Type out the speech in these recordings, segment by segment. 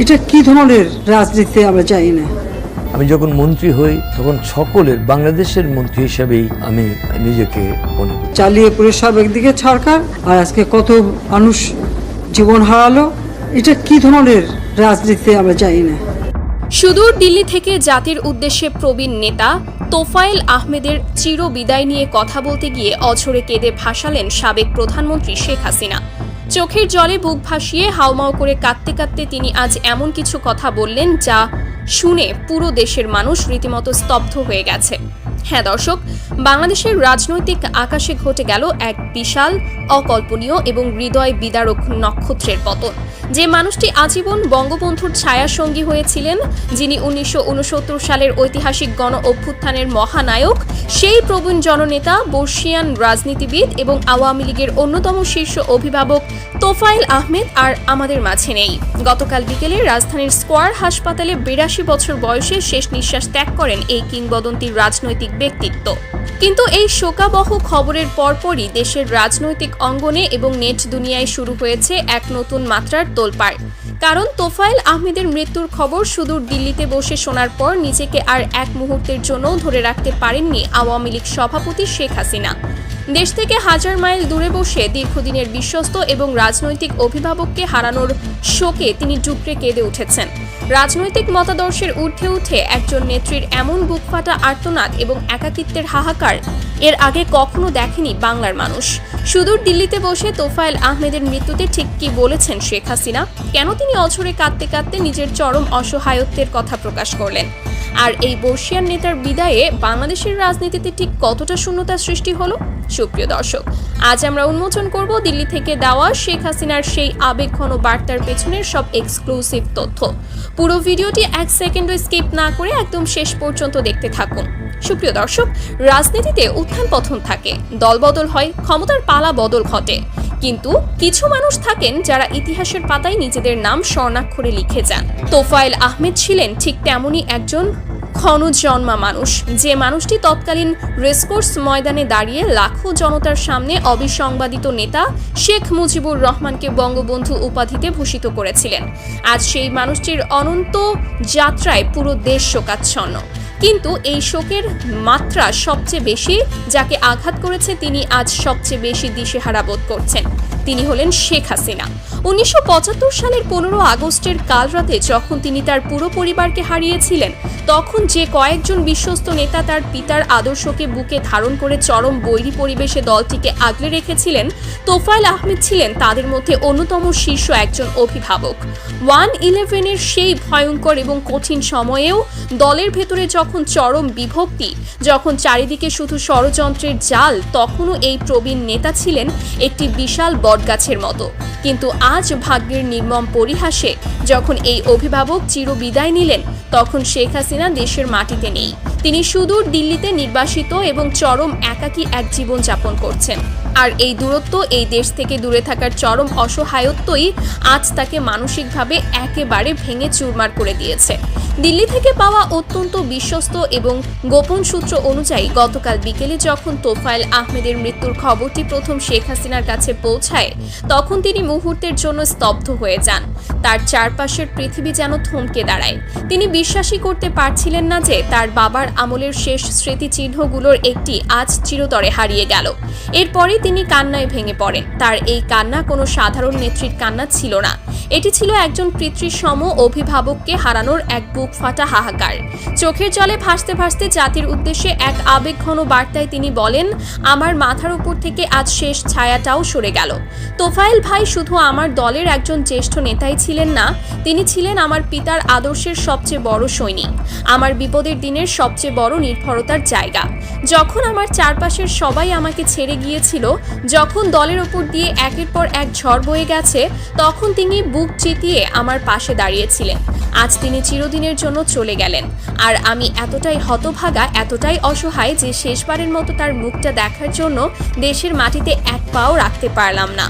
এটা কি ধরনের রাজনীতি আমরা চাই না। আমি যখন মন্ত্রী হই তখন সকলের বাংলাদেশের মন্ত্রী হিসেবেই আমি নিজেকে মনে করি। চালিয়ে পুরো সাবেক দিকে সরকার, আর আজকে কত মানুষ জীবন হারালো। এটা কি ধরনের রাজনীতি আমরা চাই না। সুদূর দিল্লি থেকে জাতির উদ্দেশ্যে প্রবীণ নেতা তোফায়েল আহমেদের চির বিদায় নিয়ে কথা বলতে গিয়ে অঝরে কেঁদে ভাসালেন সাবেক প্রধানমন্ত্রী শেখ হাসিনা। চোখের জলে বুক ভাসিয়ে হাউমাউ করে কাঁদতে কাঁদতে তিনি আজ এমন কিছু কথা বললেন যা শুনে পুরো দেশের মানুষ রীতিমতো স্তব্ধ হয়ে গেছে। হ্যাঁ দর্শক, বাংলাদেশের রাজনৈতিক আকাশে ঘটে গেল এক বিশাল, অকল্পনীয় এবং হৃদয় বিদারক নক্ষত্রের পতন। যে মানুষটি আজীবন বঙ্গবন্ধুর ছায়াসঙ্গী হয়েছিলেন, যিনি 1969 সালের ঐতিহাসিক গণ অভ্যুত্থানের মহানায়ক, সেই প্রবীণ জননেতা, বর্ষিয়ান রাজনীতিবিদ এবং আওয়ামী লীগের অন্যতম শীর্ষ অভিভাবক তোফায়েল আহমেদ আর আমাদের মাঝে নেই। গতকাল বিকেলে রাজধানীর স্কয়ার হাসপাতালে 82 বছর বয়সে শেষ নিঃশ্বাস ত্যাগ করেন এই কিংবদন্তির রাজনৈতিক ব্যক্তিত্ব। কিন্তু এই শোকাবহ খবরের পরপরই দেশের রাজনৈতিক অঙ্গনে এবং নেট দুনিয়ায় শুরু হয়েছে এক নতুন মাত্রার তোলপাড়। কারণ তোফায়েল আহমেদের মৃত্যুর খবর সুদূর দিল্লিতে বসে শোনার পর নিজেকে আর এক মুহূর্তের জন্যও ধরে রাখতে পারেননি আওয়ামী লীগ সভাপতি শেখ হাসিনা। দেশ থেকে হাজার মাইল দূরে বসে দীর্ঘদিনের বিশ্বস্ত এবং রাজনৈতিক অভিভাবককে হারানোর শোকে তিনি ডুকরে কেঁদে উঠেছেন। রাজনৈতিক মতাদর্শের ঊর্ধ্বে উঠে একজন নেত্রীর এমন বুকফাটা আর্তনাদ এবং একাকিত্বের হাহাকার এর আগে কখনো দেখেনি বাংলার মানুষ। সুদূর দিল্লিতে বসে তোফায়েল আহমেদের মৃত্যুতে ঠিক কি বলেছেন শেখ হাসিনা? কেন তিনি অঝরে কাঁদতে কাঁদতে নিজের চরম অসহায়ত্বের কথা প্রকাশ করলেন? আর এই বর্ষিয়ান নেতার বিদায়ে বাংলাদেশের রাজনীতিতে ঠিক কতটা শূন্যতা সৃষ্টি হলো? সুপ্রিয় দর্শক, আজ আমরা উন্মোচন করব দিল্লি থেকে দেওয়া শেখ হাসিনার সেই আবেগঘন বার্তার পেছনের সব এক্সক্লুসিভ তথ্য। পুরো ভিডিওটি 1 সেকেন্ডও স্কিপ না করে একদম শেষ পর্যন্ত দেখতে থাকুন। সুপ্রিয় দর্শক, রাজনীতিতে উত্থান পতন থাকে, দলবদল হয়, ক্ষমতার পালা বদল ঘটে, কিন্তু কিছু মানুষ থাকেন যারা ইতিহাসের পাতায় নিজেদের নাম স্বর্ণাক্ষরে লিখে যান। তোফায়েল আহমেদ ছিলেন ঠিক তেমনই একজন ক্ষণজন্মা মানুষ, যে মানুষটি তৎকালীন রেসকোর্স ময়দানে দাঁড়িয়ে লাখো জনতার সামনে অবিসংবাদিত নেতা শেখ মুজিবুর রহমানকে বঙ্গবন্ধু উপাধিতে ভূষিত করেছিলেন। আজ সেই মানুষটির অনন্ত যাত্রায় পুরো দেশ শোকাচ্ছন্ন। কিন্তু এই শোকের মাত্রা সবচেয়ে বেশি যাকে আঘাত করেছে, তিনি আজ সবচেয়ে বেশি দিশেহারা বোধ করছেন। তিনি হলেন শেখ হাসিনা। 1975 সালের 15 আগস্টের কালরাতে যখন তিনি তার পুরো পরিবারকে হারিয়েছিলেন, তখন যে কয়েকজন বিশ্বস্ত নেতা তার পিতার আদর্শকে বুকে ধারণ করে চরম বৈরী পরিবেশে দলটিকে আগলে রেখেছিলেন, তোফায়েল আহমেদ ছিলেন তাদের মধ্যে অন্যতম শীর্ষ একজন অভিভাবক। 1/11-এর সেই ভয়ঙ্কর এবং কঠিন সময়েও দলের ভেতরে যখন চরম বিভক্তি, যখন চারিদিকে শুধু ষড়যন্ত্রের জাল, তখনও এই প্রবীণ নেতা ছিলেন একটি বিশাল বটগাছের মতো। কিন্তু আজ ভাগ্যের নির্মম পরিহাসে যখন এই অভিভাবক চিরবিদায় নিলেন, তখন শেখ হাসিনা দেশের মাটিতে নেই। তিনি সুদূর দিল্লিতে নির্বাসিত এবং চরম একাকী এক জীবন যাপন করছেন। আর এই দূরত্ব, এই দেশ থেকে দূরে থাকার চরম অসহায়ত্বই আজ তাকে মানসিকভাবে একেবারে ভেঙে চুরমার করে দিয়েছে। দিল্লি থেকে পাওয়া অত্যন্ত বিশ্বস্ত এবং গোপন সূত্র অনুযায়ী গতকাল বিকেলে যখন তোফায়েল আহমেদের মৃত্যুর খবরটি প্রথম শেখ হাসিনার কাছে পৌঁছায়, তখন তিনি মুহূর্তের জন্য স্তব্ধ হয়ে যান। তার চারপাশের পৃথিবী যেন থমকে দাঁড়ায়। তিনি বিশ্বাসই করতে পারছিলেন না যে তার বাবার আমলের শেষ স্মৃতিচিহ্নগুলোর একটি আজ চিরতরে হারিয়ে গেল। এরপরে তিনি কান্নায় ভেঙে পড়েন। তার এই কান্না কোনো সাধারণ নেত্রীর কান্না ছিল না, এটি ছিল একজন পিতৃসম অভিভাবককে হারানোর এক বুক ফাটা হাহাকার। চোখের জলে ভাসতে ভাসতে জাতির উদ্দেশ্যে এক আবেগঘন বার্তায় তিনি বলেন, আমার মাথার উপর থেকে আজ শেষ ছায়াটাও সরে গেল। তোফায়েল ভাই শুধু আমার দলের একজন জ্যেষ্ঠ নেতাই ছিলেন না, তিনি ছিলেন আমার পিতার আদর্শের সবচেয়ে বড় সৈনিক, আমার বিপদের দিনের সবচেয়ে বড় নির্ভরতার জায়গা। যখন আমার চারপাশের সবাই আমাকে ছেড়ে গিয়েছিল, যখন দলের ওপর দিয়ে একের পর এক ঝড় বয়ে গেছে, তখন তিনি বুক চিতিয়ে আমার পাশে দাঁড়িয়েছিলেন। আজ তিনি চিরদিনের জন্য চলে গেলেন, আর আমি এতটাই হতভাগা, এতটাই অসহায় যে শেষবারের মতো তার মুখটা দেখার জন্য দেশের মাটিতে এক পাও রাখতে পারলাম না।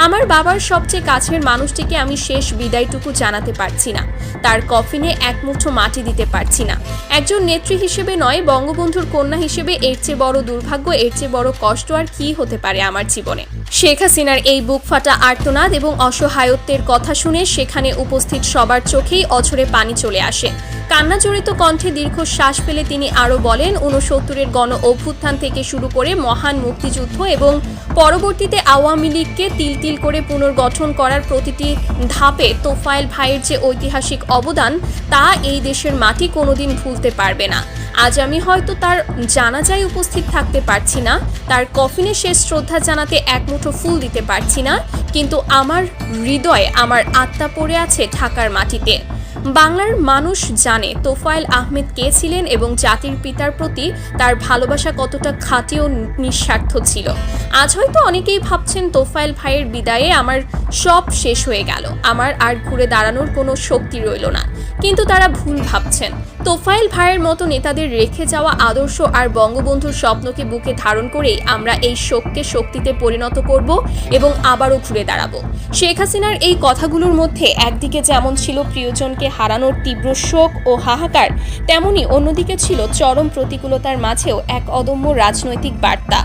আমার বাবার সবচেয়ে কাছের মানুষটিকে আমি শেষ বিদায়টুকু জানাতে পারছি না, তার কফিনে এক মুঠো মাটি দিতে পারছি না। একজন নেত্রী হিসেবে নয়, বঙ্গবন্ধুর কন্যা হিসেবে এর চেয়ে বড় দুর্ভাগ্য, এর চেয়ে বড় কষ্ট আর কি হতে পারে আমার জীবনে। শেখ হাসিনার এই বুক ফাটা আর্তনাদ এবং অসহায়ত্বের কথা শুনে সেখানে উপস্থিত সবার চোখেই অঝরে পানি চলে আসে। কান্নাজড়িত কণ্ঠে দীর্ঘশ্বাস ফেলে তিনি আরও বলেন, 69-এর গণ অভ্যুত্থান থেকে শুরু করে মহান মুক্তিযুদ্ধ এবং পরবর্তীতে আওয়ামী লীগকে তিল তিল করে পুনর্গঠন করার প্রতিটি ধাপে তোফায়েল ভাইয়ের যে ঐতিহাসিক অবদান, তা এই দেশের মাটি কোনোদিন ভুলতে পারবে না। আজ আমি হয়তো তার জানাজায় উপস্থিত থাকতে পারছি না, তার কফিনে শেষ শ্রদ্ধা জানাতে এক মুঠো ফুল দিতে পারছি না, কিন্তু আমার হৃদয়ে আমার আত্মা পড়ে আছে ঢাকার মাটিতে। বাংলার মানুষ জানে তোফায়েল আহমেদ কে ছিলেন এবং জাতির পিতার প্রতি তার ভালোবাসা কতটা খাঁটি ও নিঃস্বার্থ ছিল। আজ হয়তো অনেকেই ভাবছেন তোফায়েল ভাইয়ের বিদায়ে আমার সব শেষ হয়ে গেল, আমার আর ঘুরে দাঁড়ানোর কোনো শক্তি রইল না, কিন্তু তারা ভুল ভাবছেন। তোফায়েল ভাইয়ের মতো নেতাদের রেখে যাওয়া আদর্শ আর বঙ্গবন্ধুর স্বপ্নকে বুকে ধারণ করেই আমরা এই শোককে শক্তিতে পরিণত করব এবং আবারও ঘুরে দাঁড়াবো। শেখ হাসিনার এই কথাগুলোর মধ্যে একদিকে যেমন ছিল প্রিয়জনকে হারানোর তীব্র শোক ও হাহাকার, তেমনি অন্যদিকে ছিল চরম প্রতিকূলতার মাঝেও এক অদম্য রাজনৈতিক বার্তা।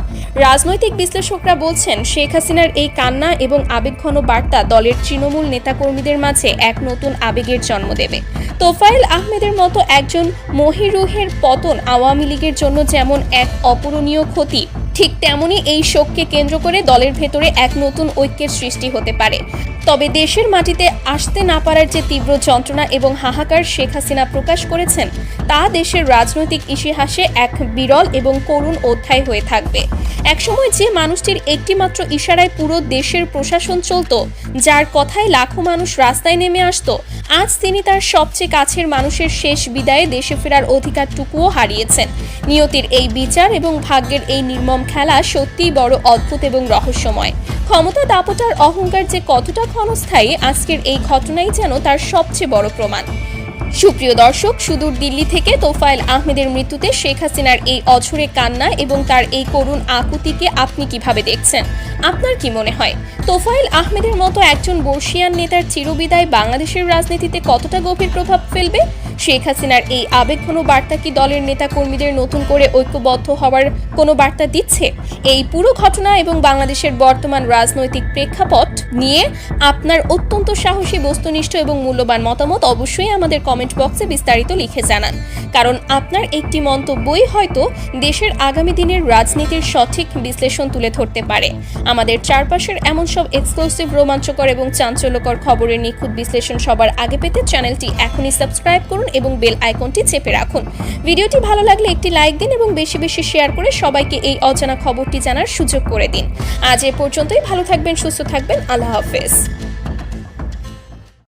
রাজনৈতিক বিশ্লেষকরা বলছেন, শেখ হাসিনার এই কান্না এবং আবেগঘন বার্তা দলের তৃণমূল নেতাকর্মীদের মাঝে এক নতুন আবেগের জন্ম দেবে। তোফায়েল আহমেদের মতো একজন মহিরুহের পতন আওয়ামী লীগের জন্য যেমন এক অপূরণীয় ক্ষতি, ঠিক তেমনি এই শোককে কেন্দ্র করে দলের ভেতরে এক নতুন ঐক্যের সৃষ্টি হতে পারে। তবে দেশের মাটিতে আসতে না পারার যে তীব্র যন্ত্রণা এবং হাহাকার শেখ হাসিনা প্রকাশ করেছেন, তা দেশের রাজনৈতিক ইতিহাসে এক বিরল এবং করুণ অধ্যায় হয়ে থাকবে। একসময় যে মানুষটির একটিমাত্র ইশারায় পুরো দেশের প্রশাসন চলত, যার কথায় লাখো মানুষ রাস্তায় নেমে আসত, আজ তিনি তার সবচেয়ে কাছের মানুষের শেষ বিদায়ে দেশে ফেরার অধিকারটুকুও হারিয়েছেন। নিয়তির এই বিচার এবং ভাগ্যের এই নির্মম খেলা সত্যিই বড় অদ্ভুত এবং রহস্যময়। ক্ষমতা দাপটার অহংকার যে কতটা ক্ষণস্থায়ী, আজকের এই ঘটনাই যেন তার সবচেয়ে বড় প্রমাণ। সুপ্রিয় দর্শক, সুদূর দিল্লি থেকে তোফায়েল আহমেদের মৃত্যুতে শেখ হাসিনার এই অঝরে কান্না এবং তার এই করুণ আকুতিকে আপনি কিভাবে দেখছেন? আপনার কি মনে হয় তোফায়েল আহমেদের মতো একজন বর্ষিয়ান নেতার চিরবিদায় বাংলাদেশের রাজনীতিতে কতটা গভীর প্রভাব ফেলবে? শেখ হাসিনার এই আবেগঘন বার্তা কি দলের নেতা কর্মীদের নতুন করে ঐক্যবদ্ধ হওয়ার কোনো বার্তা দিচ্ছে? এই পুরো ঘটনা এবং বাংলাদেশের বর্তমান রাজনৈতিক প্রেক্ষাপট নিয়ে আপনার অত্যন্ত সাহসী, বস্তুনিষ্ঠ এবং মূল্যবান মতামত অবশ্যই আমাদের কমেন্ট বক্সে বিস্তারিত লিখে জানান, কারণ আপনার একটি মন্তব্যই হয়তো দেশের আগামী দিনের রাজনীতির সঠিক বিশ্লেষণ তুলে ধরতে পারে। আমাদের চারপাশের এমন সব এক্সক্লুসিভ, রোমাঞ্চকর এবং চাঞ্চল্যকর খবরের নিখুঁত বিশ্লেষণ সবার আগে পেতে চ্যানেলটি এখনই সাবস্ক্রাইব করুন এবং বেল আইকনটি চেপে রাখুন। ভিডিওটি ভালো লাগলে একটি লাইক দিন এবং বেশি বেশি শেয়ার করে সবাইকে এই অজানা খবরটি জানার সুযোগ করে দিন। আজ এ পর্যন্তই। ভালো থাকবেন, সুস্থ থাকবেন। আল্লাহ হাফেজ।